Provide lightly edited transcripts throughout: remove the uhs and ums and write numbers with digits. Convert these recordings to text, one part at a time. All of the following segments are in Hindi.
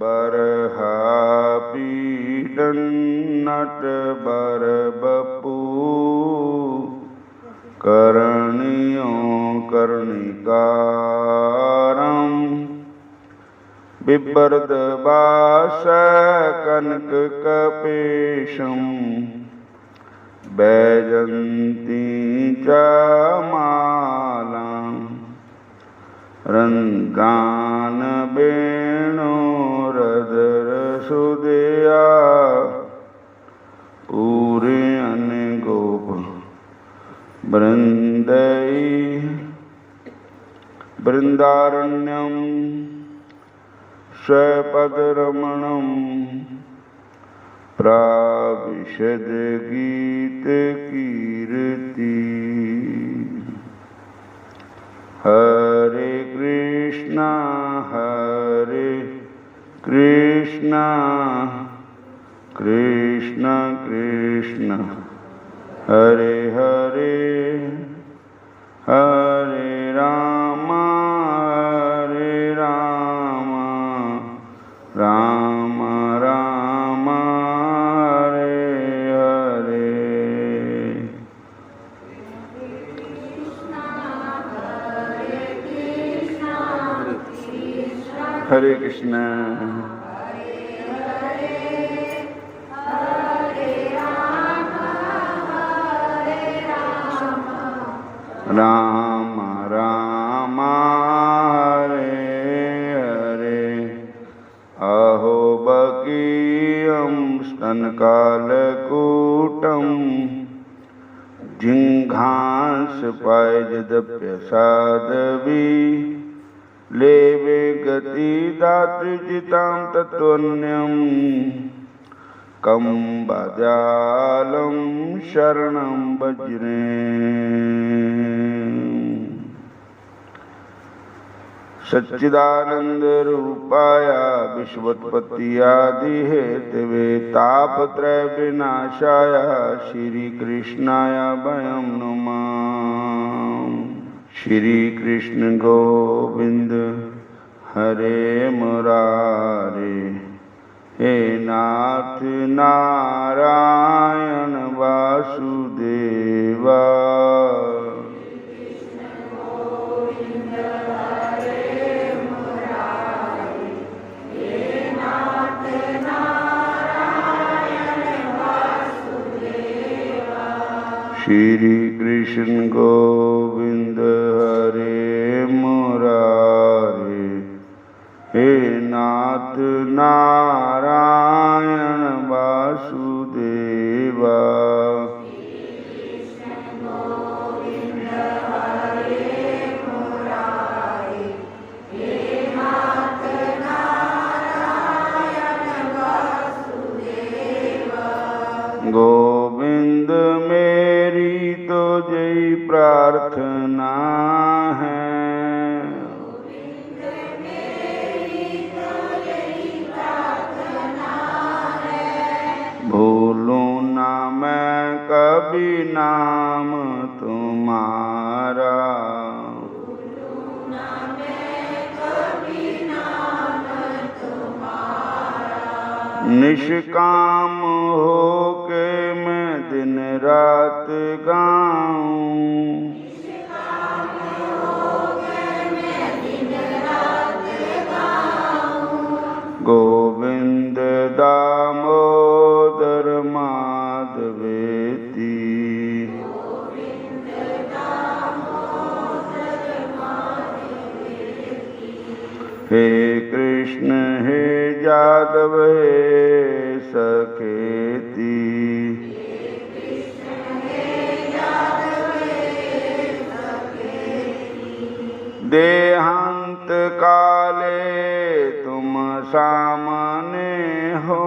बरहा पीडन नट बर बपू करणियों कर्णिकारम बिभ्रद बास कनक कपेशम बैजंती च माला रंगान वेणुरधर सुदया पूरे अनगोप वृंदई वृंदारण्यम स्वपदरमणम प्राविशद गीत कीर्ति हरे कृष्णा कृष्ण कृष्ण हरे हरे हरे राम राम राम हरे हरे। हरे कृष्ण राम राम हरे हरे। अहो बकीयं स्तनकालकूटं जिघांसपायजदप्यसादवि लेवे गति दातृजितां तत्त्वन्यं कं बाद्यालं शरणं वज्रे। सच्चिदानंद रूपाय विश्वोत्पत्त्यादि हेतवे तापत्रय विनाशाय श्री कृष्णाय वयं नमः। श्री कृष्ण गोविंद हरे मुरारे हे नाथ नारायण वासुदेवा। श्री कृष्ण गोविंद हरे मुरारे हे नाथ नारायण वासुदेवा। गोविंद मेरी तो जय प्रार्थना है, भूलूं ना मैं कभी नाम तुम्हारा। निष्काम हो के मैं दिन रात गाऊं, गोविंद दामोदर माधवेति। हे कृष्ण हे यादव हे सखेति। देहांत काले तुम सामने हो,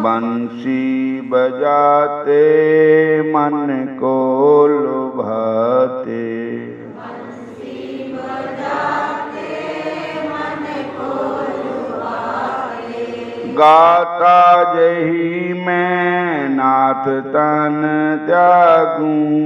बंसी बजाते मन को लुभाते, गाता जही मैं नाथ तन त्यागूं,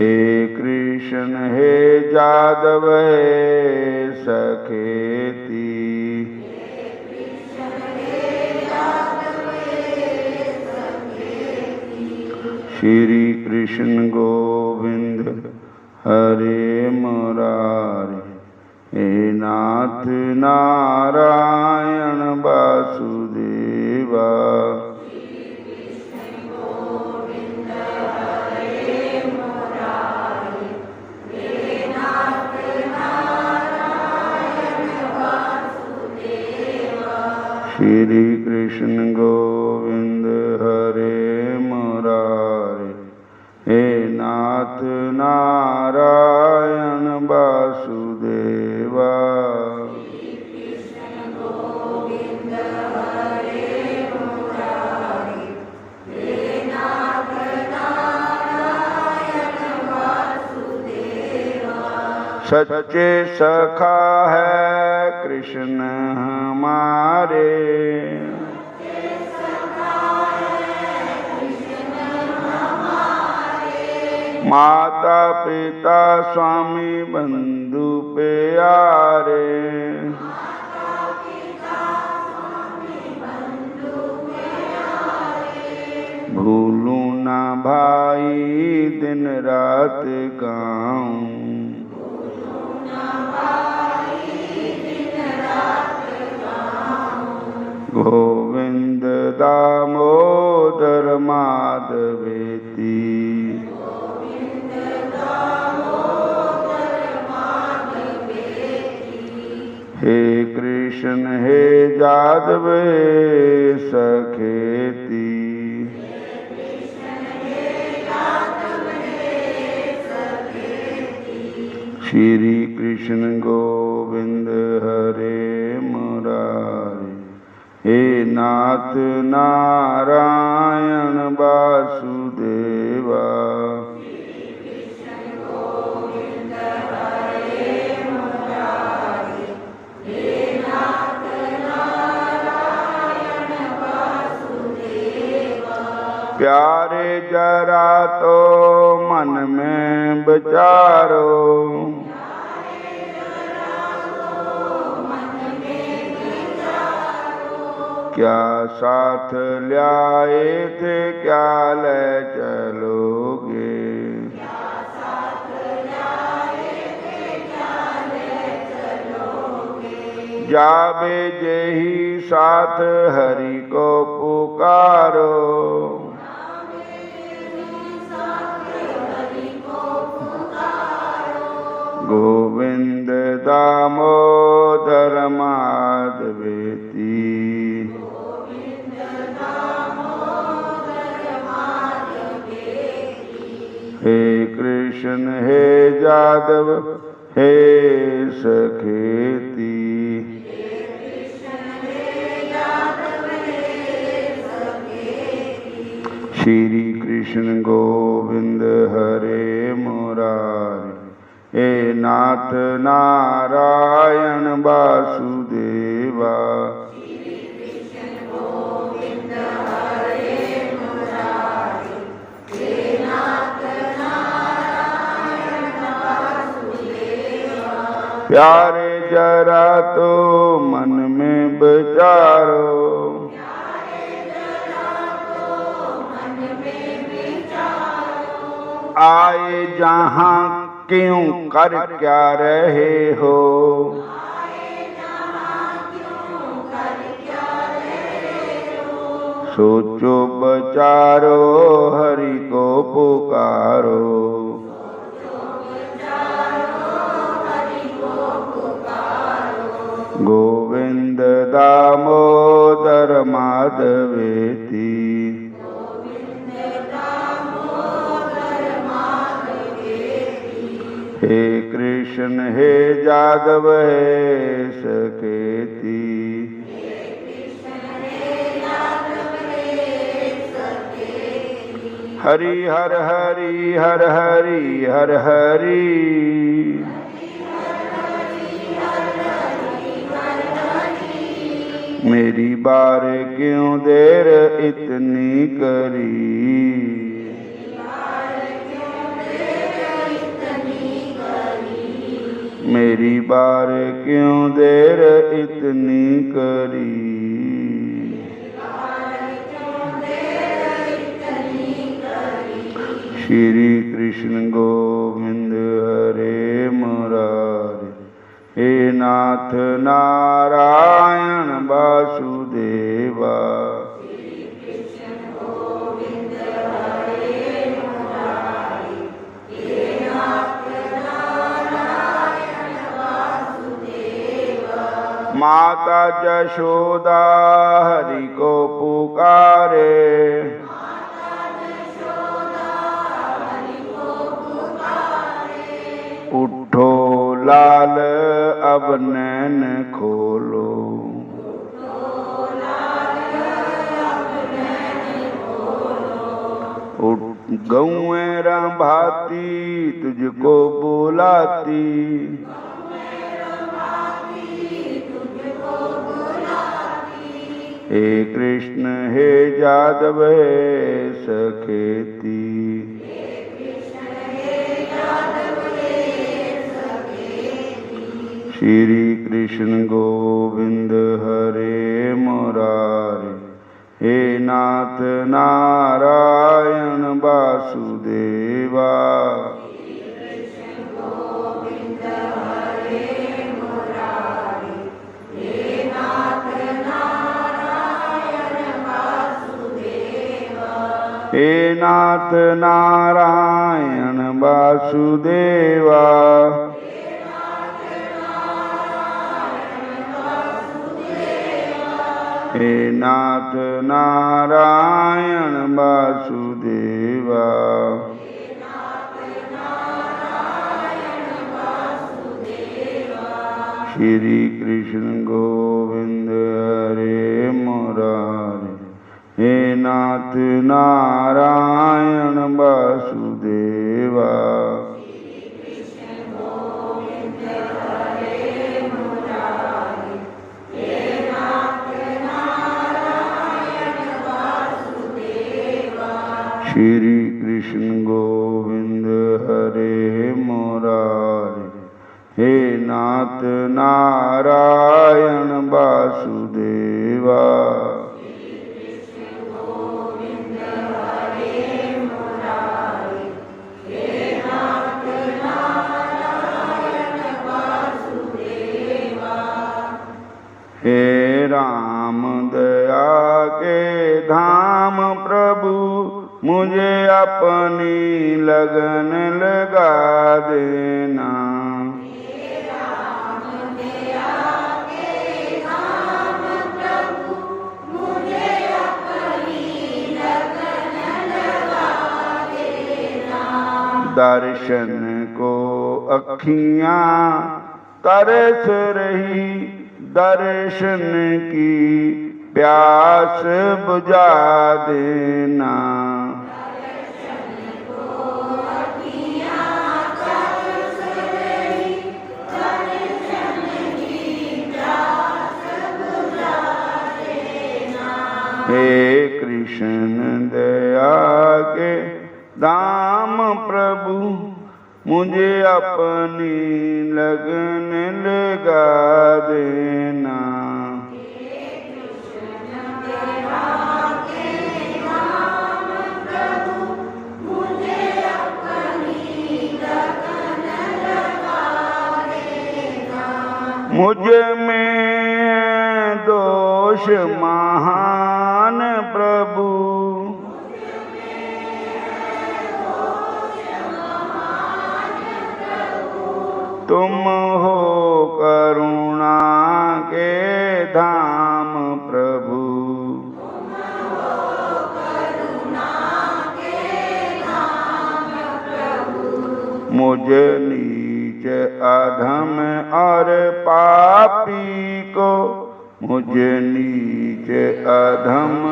हे कृष्ण हे जादव हे सखेती। श्री कृष्ण गोविंद हरे मुरारी, हे नाथ नारायण वासुदेवा। श्री कृष्ण गोविंद हरे मुरारी, हे नाथ नारायण वासुदेवा। सच्चे सखा है कृष्ण हमारे, माता पिता स्वामी बंधु प्यारे। भूलूं ना भाई दिन रात गाऊं, गोविंद दामोदर माधवेती। हे कृष्ण हे जादव हे सखेती। श्री कृष्ण गोविंद हरे मुरारी, हे नाथ नारायण वासुदेवा। प्यारे जरा तो मन में विचारो, क्या साथ ल्याए थे क्या ले चलोगे। जाबे जेही साथ हरि को पुकारो, गोविंद दामोदर माधवेती। हे कृष्ण हे जादव हे सखेती। श्री कृष्ण गोविंद हरे मुरारी, हे नाथ नारायण वासुदेवा। प्यारे जरा तो मन में विचारो, आए जहाँ क्यों कर क्या रहे हो। सोचो बचारो हरि को पुकारो, गोविंद दामोदर माधवेती। हे कृष्ण हे जादव हे सखेती। हरि हर हरि हर हरि हर हरि, मेरी बार क्यों देर इतनी करी। मेरी बार क्यों देर इतनी करी। श्री कृष्ण गोविंद हरे मुरारी। हे नाथ नारायण वासुदेवा। माता जशोदा हरि को पुकारे। उठो लाल अब नैन खोलो। गौएं भाती तुझको बुलाती। हे कृष्ण हे जादव हे सखेती। श्री कृष्ण गोविंद हरे मुरारी। हे नाथ नारायण वासुदेवा। हे नाथ नारायण वासुदेवा। हे नाथ नारायण वासुदेवा। श्री कृष्ण गोविंद हरे मुरारी। हे नाथ नारायण वासुदेवा। श्री कृष्ण गोविंद हरे मुरारी। हे नाथ नारायण वासुदेवा। हे राम दया के धाम प्रभु मुझे अपनी लगन लगा देना। दर्शन को अखियाँ तरस रही, दर्शन की प्यास बुझा देना। हे कृष्ण दया के दाम प्रभु मुझे अपनी लगन लगा देना। मुझ में दोष महान प्रभु, तुम हो करुणा के धाम प्रभु। मुझ नीच अधम और पापी को, मुझ नीच अधम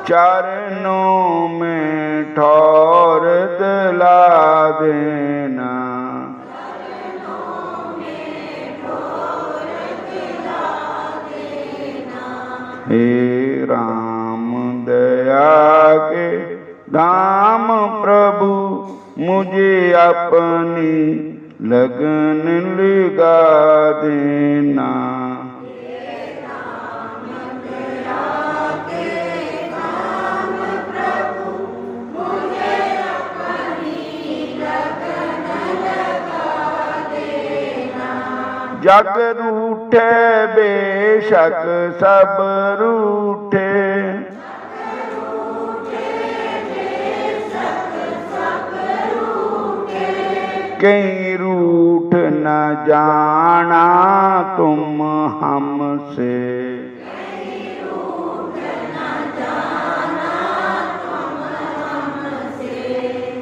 चरणों में ठौर दिला देना। हे राम दया के धाम प्रभु मुझे अपनी लगन लगा देना। जग रूठे बेशक सब रूठे, कहीं रूठ न जाना तुम हमसे।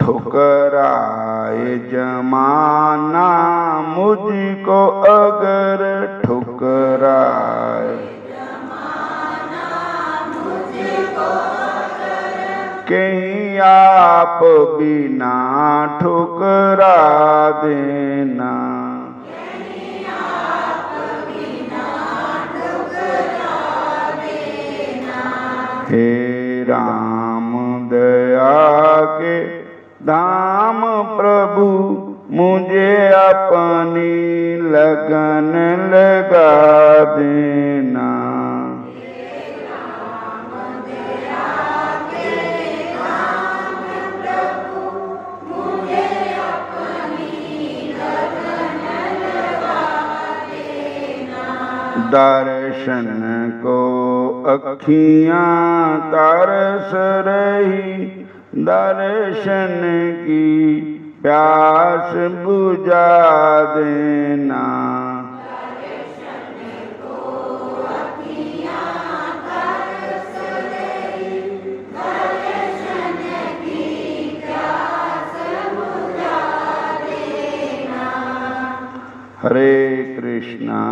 ठुकराए जमाना मुझको अगर ठुकराए, कहीं आप बिना ठुकरा देना। हे राम दया के धाम प्रभु मुझे अपनी लगन लगा देना। दर्शन को अखियाँ तरस रही, दर्शन की प्यास बुझा देना। हरे कृष्णा।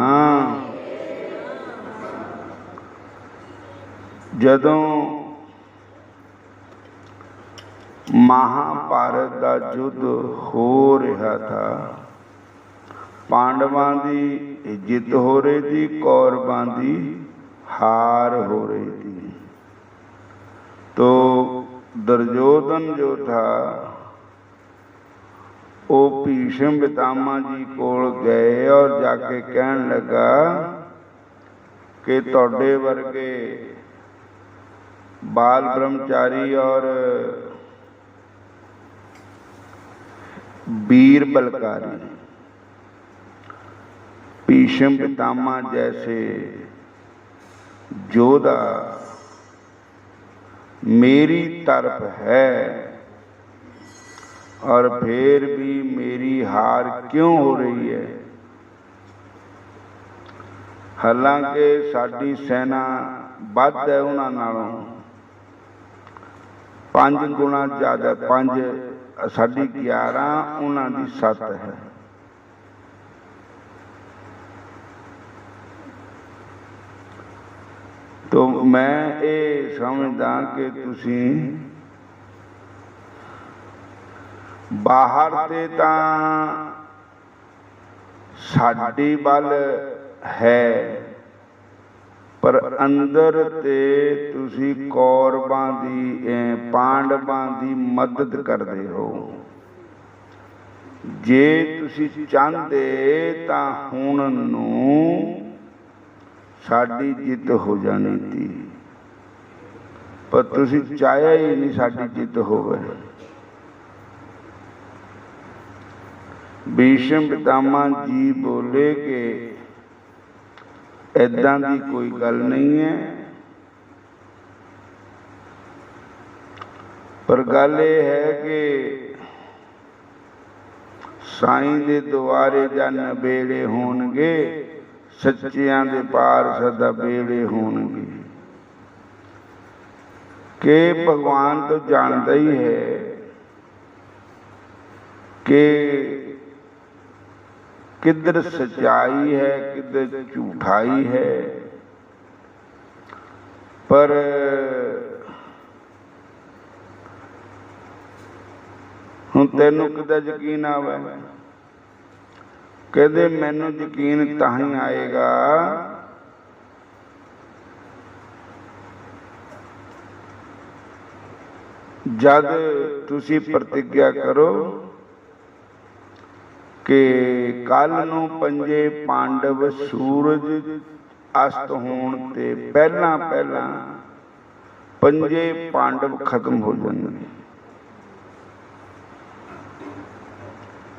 जदों महाभारत का युद्ध हो रहा था, पांडवां की जित हो रही थी, कौरवां की हार हो रही थी। तो दुर्योधन जो था वो भीष्म पितामह जी कोल गए और जाके कहन लगा कि तोड़े वर्गे बाल ब्रह्मचारी और वीर बलकारी भीष्म पितामह जैसे योद्धा मेरी तरफ है और फिर भी मेरी हार क्यों हो रही है। हालांकि साडी सेना वध है उन्हां नालों 5 गुणा ज़्यादा, 5 साडी 11 उन्हां दी 7 है। तो मैं ये समझदा कि तुसी बाहर ते तां साडी बल है, पर अंदर ते तुसी कौरवां दी पांडवां दी मदद करदे हो। जे तुसी चाहते तां हुण नूं साडी जित हो जानी थी, पर तुसी चाहया ही नहीं साडी जित होवे। भीष्म पितामह जी बोले कि ऐदां दी कोई गल नहीं है, पर गल ये है कि साईं दे द्वारे जां नबेड़े होणगे, सच्चियां दे पार सदा बेड़े होणगे। कि भगवान तो जानता ही है कि किधर सच्चाई है किधर झूठाई है, पर हुण तैनूं किदा यकीन आवे? कहते मैनूं यकीन तां ही आएगा जद तुसी प्रतिज्ञा करो कि कल नूं पंजे पांडव सूरज अस्त होण ते पहला पहला पंजे पांडव खत्म हो जाएंगे।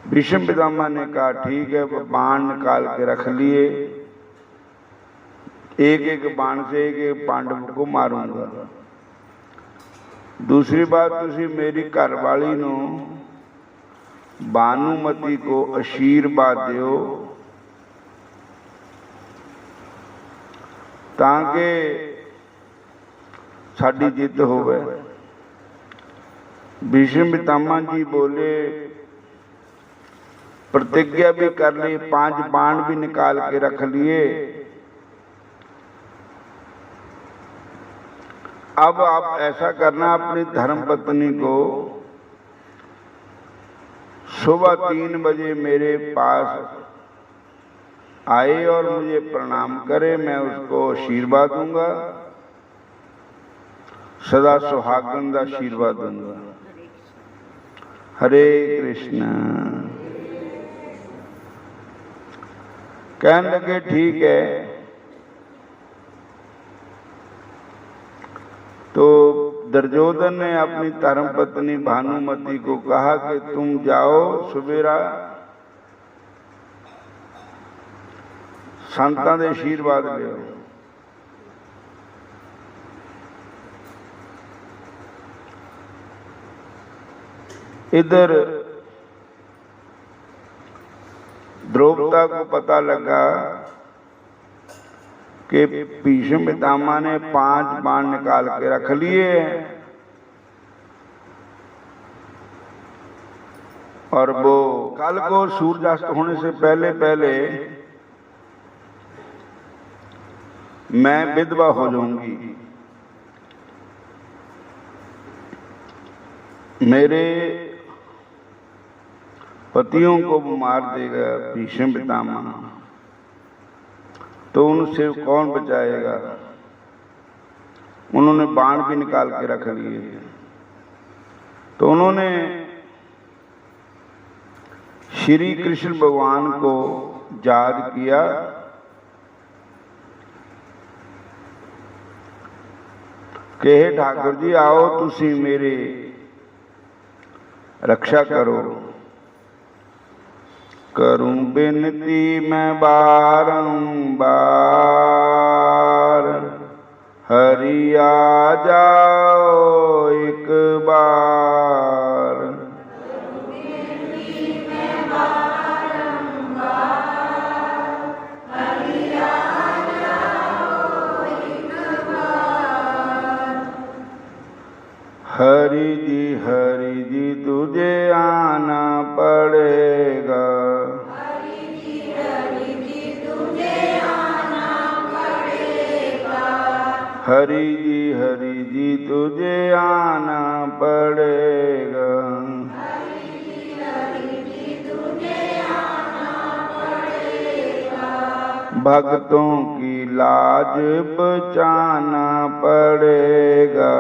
भीष्म पितामह ने कहा ठीक है, बाण निकाल के रख लिए, एक एक बाण से एक एक पांडव को मारूंगा। दूसरी बात, तुसी मेरी घरवाली नू भानुमती को आशीर्वाद दियो ताकि साडी जित होवे। भीष्म पितामह जी बोले प्रतिज्ञा भी कर ली, 5 बाण भी निकाल के रख लिए, अब आप ऐसा करना, अपनी धर्मपत्नी को सुबह 3 बजे मेरे पास आए और मुझे प्रणाम करे, मैं उसको आशीर्वाद दूंगा, सदा सुहागन का आशीर्वाद दूंगा। हरे कृष्ण। कहने लगे ठीक है। तो दुर्योधन ने अपनी धर्मपत्नी भानुमती को कहा कि तुम जाओ सवेरा संतां दे आशीर्वाद लियो। इधर द्रौपदा को पता लगा कि भीष्म पितामह ने 5 बाण निकाल के रख लिए और वो कल को सूर्यास्त होने से पहले पहले मैं विधवा हो जाऊंगी, मेरे पतियों को मार देगा भीष्म पितामह, तो उनसे कौन बचाएगा। उन्होंने बाण भी निकाल के रख लिए। तो उन्होंने श्री कृष्ण भगवान को याद किया कि हे ठाकुर जी आओ तुसी मेरी रक्षा करो। करूं बिनती मैं बारंबार, हरि आ जाओ एक बार। हरि जी तुझे आना पड़ेगा। हरि जी तुझे आना पड़ेगा। भक्तों की लाज बचाना पड़ेगा।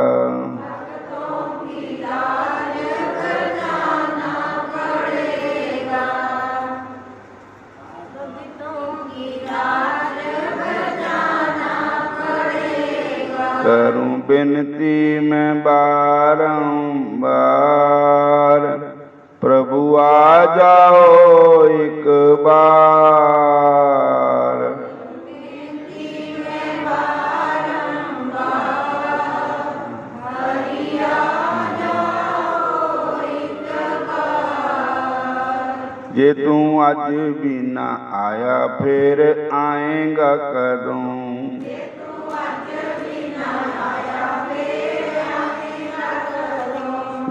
करूं बिनती मैं बारंबार, प्रभु आ जाओ एक बार। जे तू अज भी ना आया फिर आएगा कदों।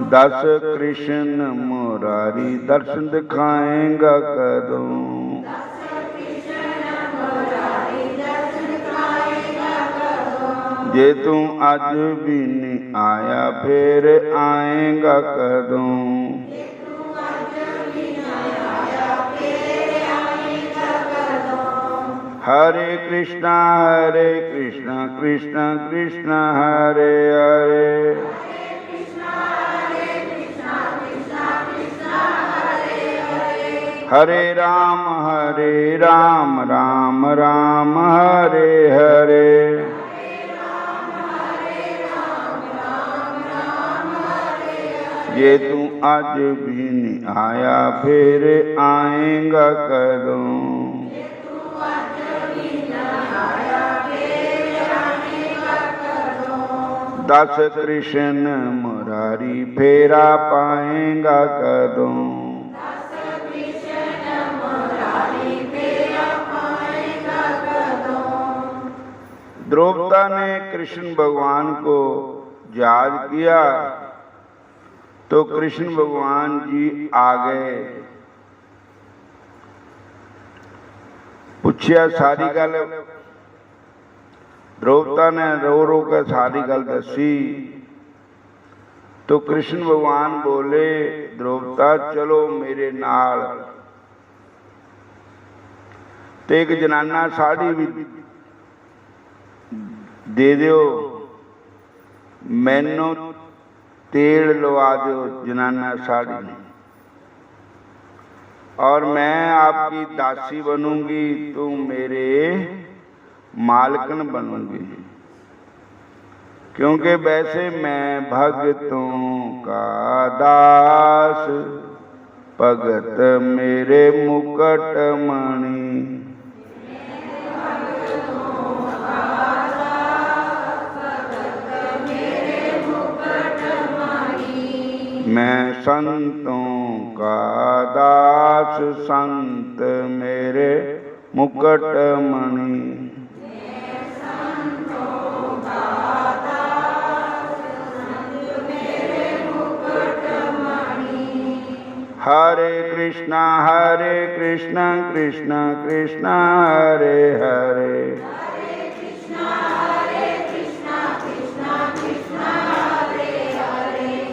दस कृष्ण मुरारी दर्शन दिखाएगा कदों। जे तू अज भी नहीं आया फिर आएगा कदों। हरे कृष्णा कृष्ण कृष्ण हरे हरे, हरे राम राम राम हरे हरे। ये तू अज भी नहीं आया फिर आएगा कदों। 10 कृष्ण मुरारी फेरा पाएगा कदों। द्रौपदा ने कृष्ण भगवान को याद किया तो कृष्ण भगवान जी आ गए। पूछया सारी गल। द्रौपदा ने रो रो कर सारी गल दसी तो कृष्ण भगवान बोले, द्रौपदा चलो मेरे नाल। ते एक जनाना साड़ी भी दे दियो, मैनू तेल लवा दो जनाना साड़ी, और मैं आपकी दासी बनूंगी, तू मेरे मालकन बनूंगी। क्योंकि वैसे मैं भगतों का दास, भगत मेरे मुकुट मणि। मैं संतों का दास, संत मेरे मुकुट मणि। हरे कृष्णा कृष्णा कृष्णा हरे हरे।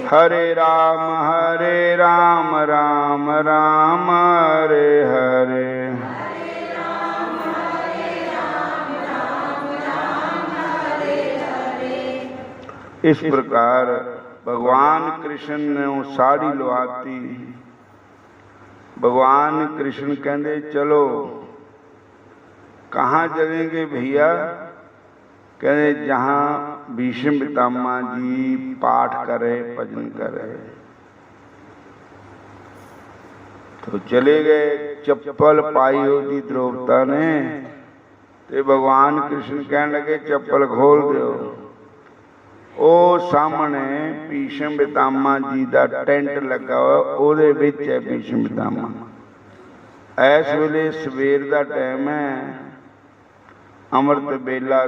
हरे राम राम राम हरे हरे। इस प्रकार भगवान कृष्ण ने वो साड़ी लवाती। भगवान कृष्ण कहते चलो। कहाँ चलेंगे भैया? कहते जहाँ भीष्म पितामह जी पाठ करे, भजन करे। तो चले गए। चप्पल पाई होती द्रौपदा ने, ते भगवान कृष्ण कहने लगे चप्पल खोल दो। ओ सामने भीष्म पितामह जी का टेंट लगा हुआ, ओदे विच है भीष्म पितामह। इस वेले सवेर का टाइम है, अमृत बेला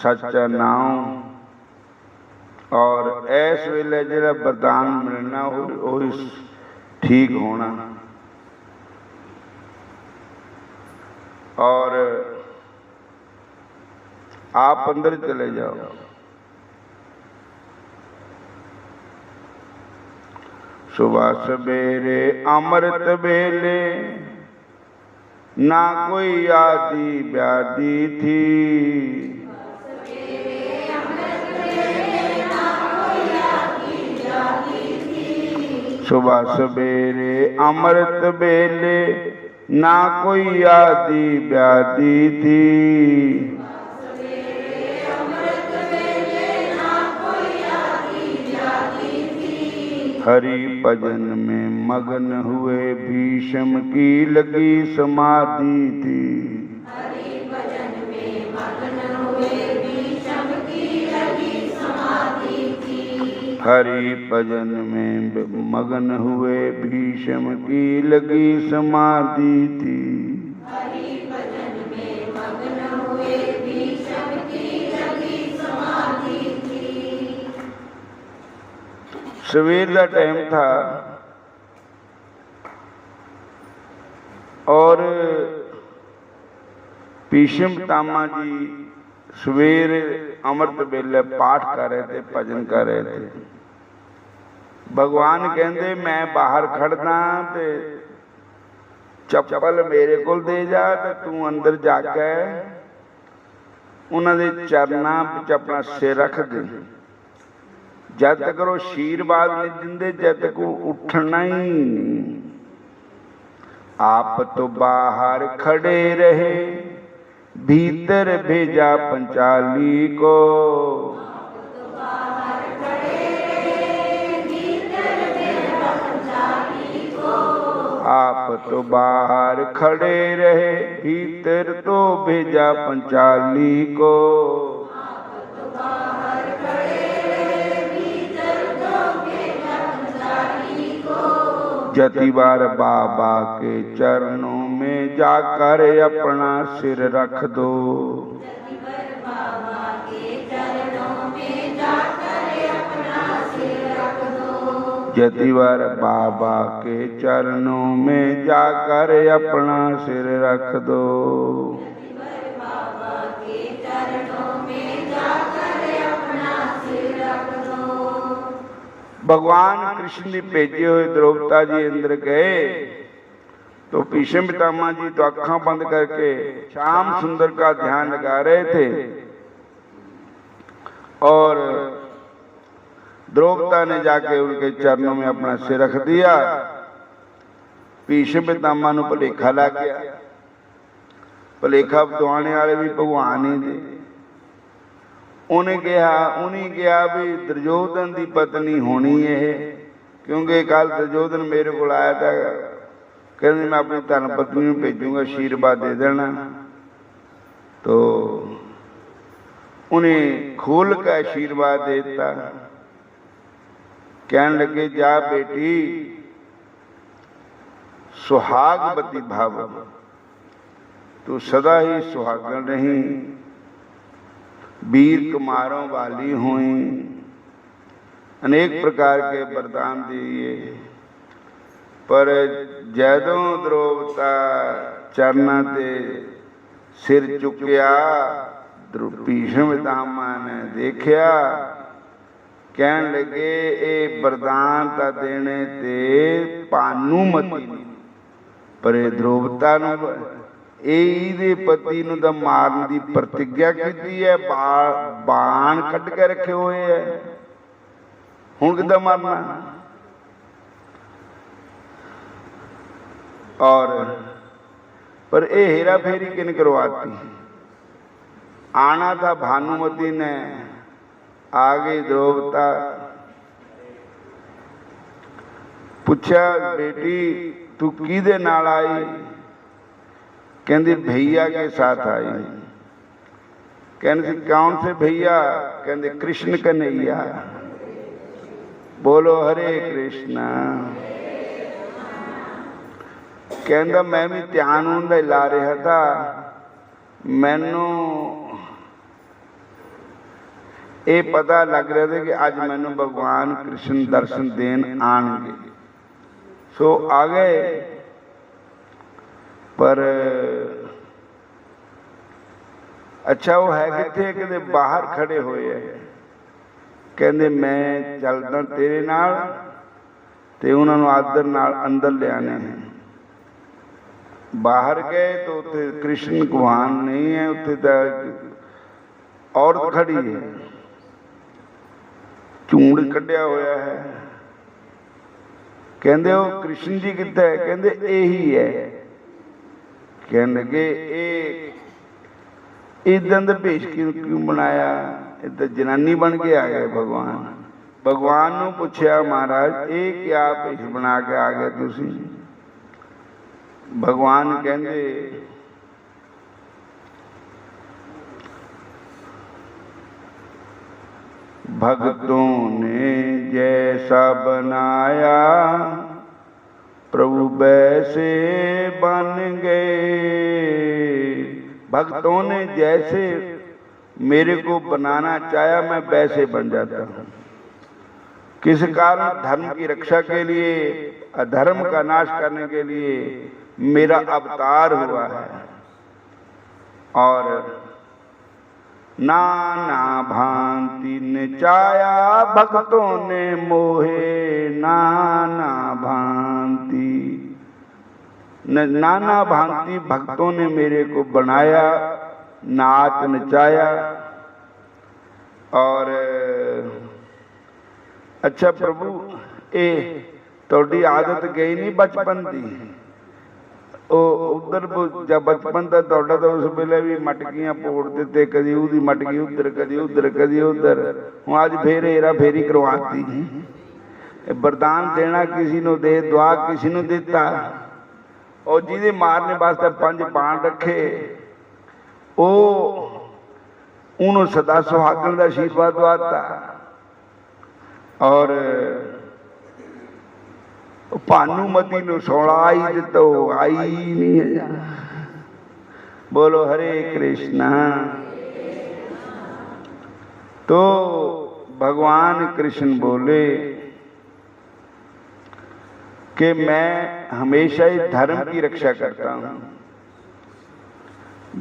सच्चा नाम, और इस वेले जो वरदान मिलना वो ठीक होना। और आप अंदर चले जाओ। सुबह सवेरे अमृत बेले ना कोई आदि व्याधि थी। सुबह सवेरे अमृत बेले ना कोई आदि व्याधि थी। हरि भजन में मगन हुए भीष्म की लगी समाधि थी। हरि भजन में मगन हुए भीष्म की लगी समाधि थी। हरि भजन में मगन हुए भीष्म की लगी समाधि थी। हरि भजन में मगन हुए भीष्म की लगी समाधि थी। सवेर का टाइम था और भीष्म पितामह जी सवेर अमृत बेले पाठ कर रहे थे, भजन कर रहे थे। भगवान कहते मैं बाहर खड़ना ते चप्पल मेरे को दे जा, ते तू अंदर जाके उन्होंने चरना विच अपना सिर रख दे। जब तक आशीर्वाद नहीं देंगे, जब तक उठना ही नहीं। आप तो बाहर खड़े रहे, भीतर भेजा पंचाली को। आप तो बाहर खड़े रहे, भीतर तो भेजा पंचाली को। जति बार बाबा के चरणों में जाकर अपना सिर रख दो। जति बार बाबा के चरणों में जाकर अपना सिर रख दो। भगवान कृष्ण ने भेजे हुए द्रौपदा जी अंदर गए तो भीष्म पितामह जी तो आंखें बंद करके श्याम सुंदर का ध्यान लगा रहे थे और द्रौपदा ने जाके उनके चरणों में अपना सिर रख दिया। भीष्म पितामह नूं भुलेखा लग गया। भुलेखा दवाने वाले भी भगवान ही दे। उन्हें कहा भी दुर्योधन की पत्नी होनी है, क्योंकि कल दुर्योधन मेरे को आया था, कहते मैं अपनी धर्म पत्नी को भेजूंगा, आशीर्वाद दे देना। तो उन्हें खोल का आशीर्वाद देता। कहने लगे जा बेटी सुहागवती भाव, तू सदा ही सुहागन रही, वीर कुमारों वाली हुई, अनेक प्रकार के वरदान दिए। पर जदों द्रौपदा चरणा ते सिर चुकिया, भीष्म पितामह ने देखिया, कहन लगे ये वरदान ता देने ते भानुमती पर द्रौपदा नूं ਇਹਦੇ पति ਨੂੰ ਤਾਂ ਮਾਰਨ ਦੀ ਪ੍ਰਤਿਗਿਆ ਕੀਤੀ ਹੈ, ਬਾਣ ਕੱਢ ਕੇ ਰੱਖੇ ਹੋਏ ਹੈ, ਹੁਣ ਕਿੱਦਾਂ ਮਾਰਨਾ। और पर ये हेरा फेरी किन करवाती। आना था भानुमती ने, आ गई द्रौपदा, पूछा बेटी तू किहदे नाल आई? कहती भैया के साथ आई। कहते कौन से भैया? कहते कृष्ण कन्हैया। बोलो हरे कृष्णा। कहता मैं भी ध्यान उनका ला रहा था, मैनू ये पता लग रहा था कि अज मैनू भगवान कृष्ण दर्शन देन आएंगे, सो आ गए। पर अच्छा वो है किथे? कहते बाहर खड़े हुए है। कहते मैं चलदा तेरे नाल ते उन्होंने आदर नाल अंदर ले आने हैं। बाहर गए तो उत्थे कृष्ण भगवान नहीं है, उत्थे तो औरत खड़ी है, झूंड कढ़िया होया है। कहते वो कृष्ण जी किथे है? कहते यही है। कहने लगे इदां दा भेष क्यों बनाया? ये तो जनानी बन के आ गए भगवान। भगवान नूं पुछया महाराज ये क्या भेष बना के आ गए तुसीं? भगवान कहंदे भक्तों ने जैसा बनाया प्रभु वैसे बन गए। भक्तों ने जैसे मेरे को बनाना चाहा मैं वैसे बन जाता हूँ। किस कारण? धर्म की रक्षा के लिए, अधर्म का नाश करने के लिए मेरा अवतार हुआ है। और नाना भांति नचाया भक्तों ने मोहे, नाना भांति नाना भांति भक्तों ने मेरे को बनाया, नाच नचाया। और अच्छा प्रभु ये थोड़ी आदत गई नहीं बचपन दी, उधर जब बचपन था तुहाडा तो उस वेले भी मटकियां पोड़ दिते, कदी उहदी मटकी उधर, कदी उधर, कदी उधर। हुण अज फिर हेरा फेरी करवाती। वरदान देना किसी नूं दे, दुआ किसी नूं दिता, और जिहदे मारने वास्ते 5 बाण रखे उन्होंने सदा सुहागण का आशीर्वाद दवाता। और भानुमती नूं सोला आई दिता, आई नहीं है। बोलो हरे कृष्णा। तो भगवान कृष्ण बोले कि मैं हमेशा ही धर्म की रक्षा करता हूं।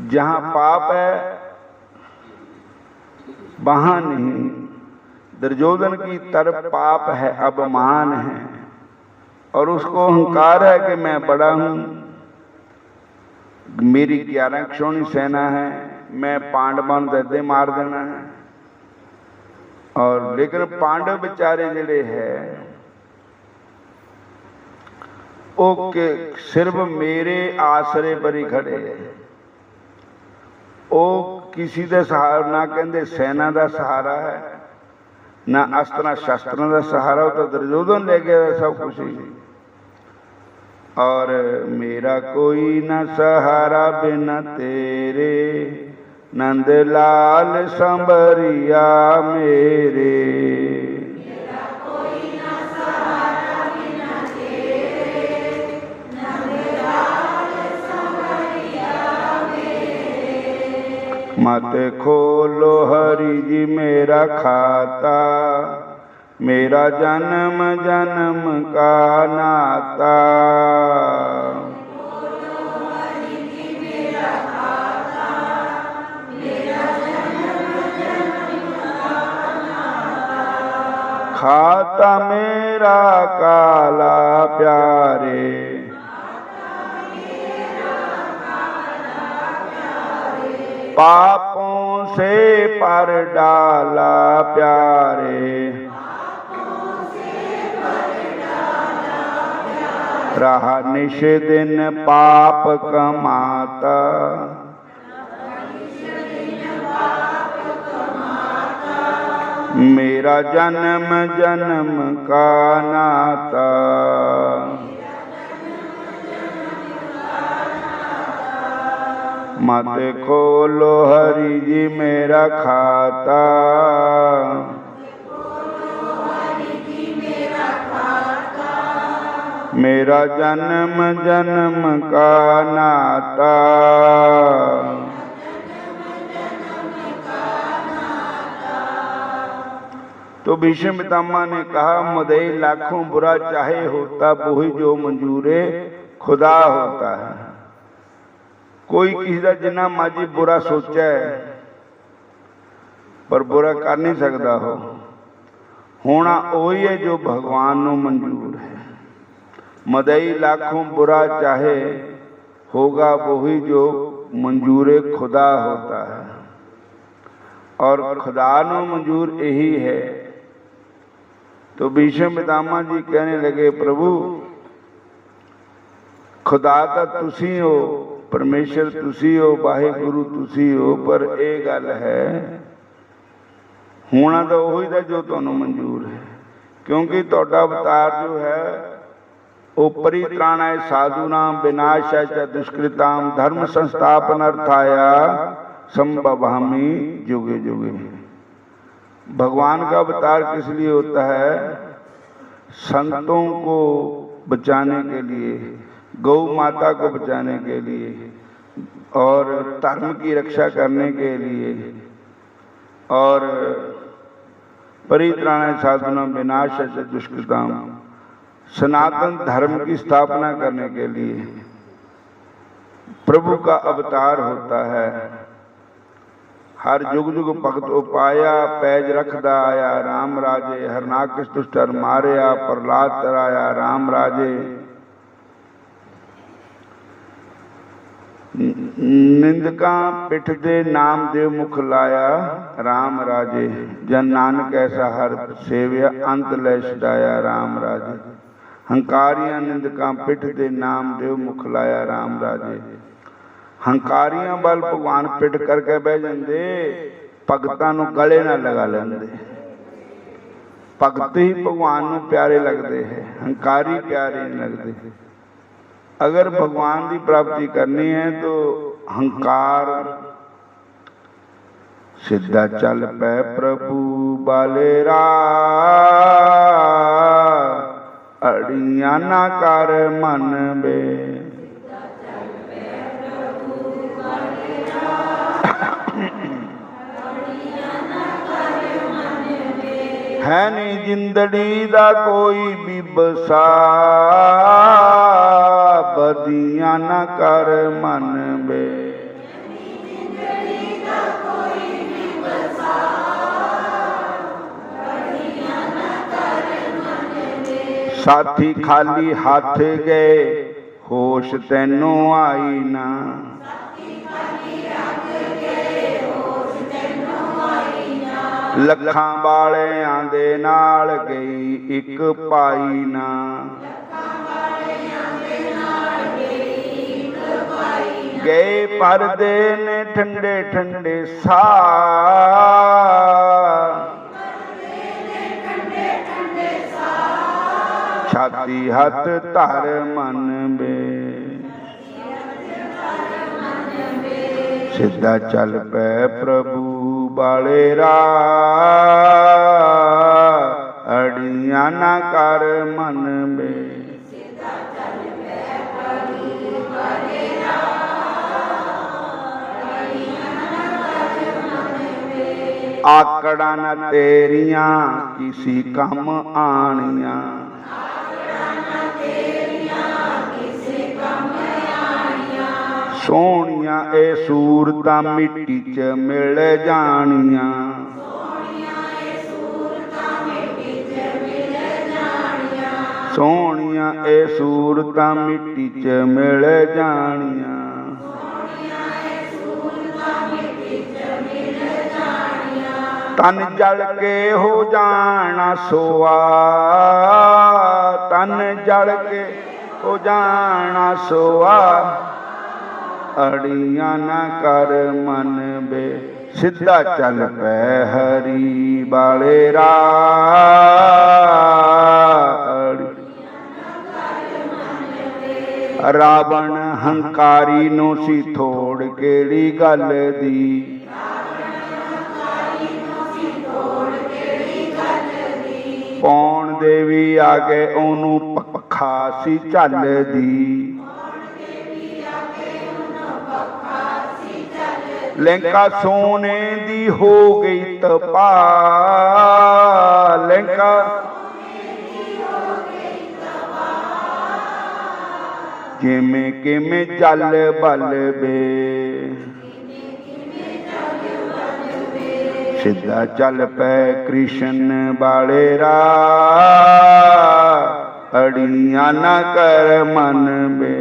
जहां पाप है वहां नहीं। दुर्योधन की तरफ पाप है, अपमान है, और उसको अहंकार है कि मैं बड़ा हूं, मेरी 11 क्षोणी सेना है, मैं पांडवों दे मार देना है। और लेकिन पांडव बेचारे जिहड़े है ओके सिर्फ मेरे आसरे पर ही खड़े है। वो किसी का सहारा ना, कहते सेना का सहारा है, ना अस्त्र शस्त्रों का सहारा। तो दुर्योधन ले गया सब कुछ ही। और मेरा कोई न सहारा बिना तेरे, नंदलाल संबरिया मेरे। मत खोलो हरि जी मेरा खाता, मेरा जन्म जन्म का नाता। खाता मेरा काला प्यारे, पापों से पर डाला प्यारे। रहा निश दिन पाप कमाता, मेरा जन्म जन्म का नाता। मत खोलो हरि जी मेरा खाता, मेरा जन्म जन्म का नाता। तो भीष्म पितामह ने कहा, मदई लाखों बुरा चाहे होता, वही जो मंजूरे खुदा होता है। कोई किसी का जिन्ना मर्जी बुरा सोचा है पर बुरा कर नहीं सकता। होना वही है जो भगवान को मंजूर है। मदई लाखों बुरा चाहे होगा, वही जो मंजूर खुदा होता है। और खुदा को मंजूर यही है। तो भीष्म पितामह जी कहने लगे, प्रभु खुदा तो तुसी हो, परमेश्वर तुसी हो, वाहिगुरु तुसी हो, पर यह गल है होना तो वही था जो तुहानू मंजूर है। क्योंकि तुहाडा अवतार जो है वो परित्राणाय साधूनाम विनाशाय च दुष्कृताम धर्म संस्थापनार्थाया संभवामि जुगे जुगे। भगवान का अवतार किस लिए होता है? संतों को बचाने के लिए, गौ माता को बचाने के लिए, और धर्म की रक्षा करने के लिए, और परित्राणाय साधूनाम विनाशाय च दुष्कृताम सनातन धर्म की स्थापना करने के लिए प्रभु का अवतार होता है। हर जुग जुग भगत उपाया, पैज रखदा आया राम राजे, हरनाकश दुष्टर मारिया, प्रहलाद तराया राम राजे। निंदका पिठ दे नाम देव मुख लाया राम राजे, जन नानक ऐसा हर सेव्या अंत लै छुड़ाया राम राजे। हंकारियां निंदकां पिठ दे नाम देव मुख लाया राम राजे। हंकारियां वाल भगवान पिठ करके बह जाते, भगतां नूं गले ना लगा लेंदे। भगत ही भगवान नूं प्यारे लगते हैं, हंकारी प्यारे नहीं लगते। अगर भगवान की प्राप्ति करनी है तो हंकार सीधा चल पै प्रभु बालेरा, अड़ियां ना कर मन बे। है नहीं जिंदड़ी दा कोई भी बसा, बदियां ना कर मन बे। साथी खाली हाथ गए होश तैनू आई ना, लखां वालियां दे नाल गई एक पाई ना। गए परदे ने ठंडे ठंडे सा, छाती हथ धर मन बे। सीधा चल पै प्रभु बालेरा, अड़ियां ना कर मन बे। आकड़ा न तेरियां किसी कम आनिया, सोहणियां ए सूरतां मिट्टी च मिल जानियां। सोहणियां ए सूरतां मिट्टी च मिल जानियां। तन जल के हो जाना सोआ, तन जल के हो जाना सोआ, अड़ियां ना कर मन बे। सीधा चल पै हरी बालेरा, रावण हंकारी नूं सी थोड़ केड़ी गल दी, पौण देवी आगे ओनू पखा सी झल दी। लंका सोने दी हो गई तपा, लंका जिमें किमें चल बल बे। सीधा चल पै कृष्ण बालेरा, अड़ियां ना कर मन बे।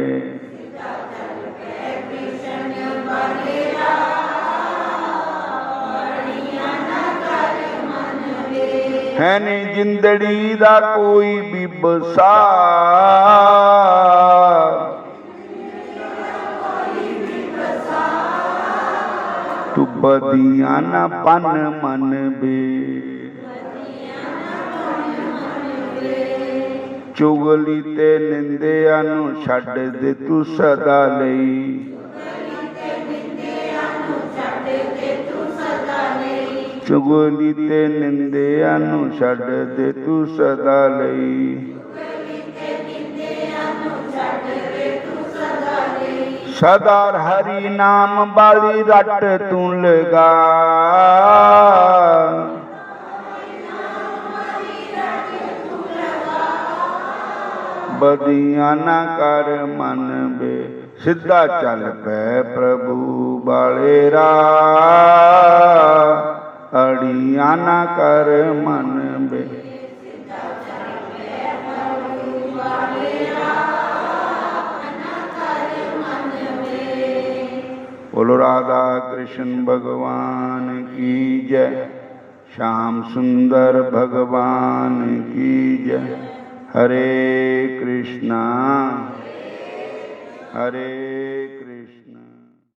है नहीं जिंदड़ी दा कोई भी बसा, तू बदियां ना पन मन बे। चुगली ते निंदिया नू छड्ड दे तू सदा लई, चुगली ते निंदिया नू छड्ड दे तू सदा लई। सदा हरि नाम बाली रट तू लगा, बदियां ना कर मन बे। सीधा चल पै प्रभु बालेरा, अड़ियां ना कर मन बे। बोलो राधा कृष्ण भगवान की जय, श्याम सुंदर भगवान की जय। हरे कृष्णा हरे कृष्णा।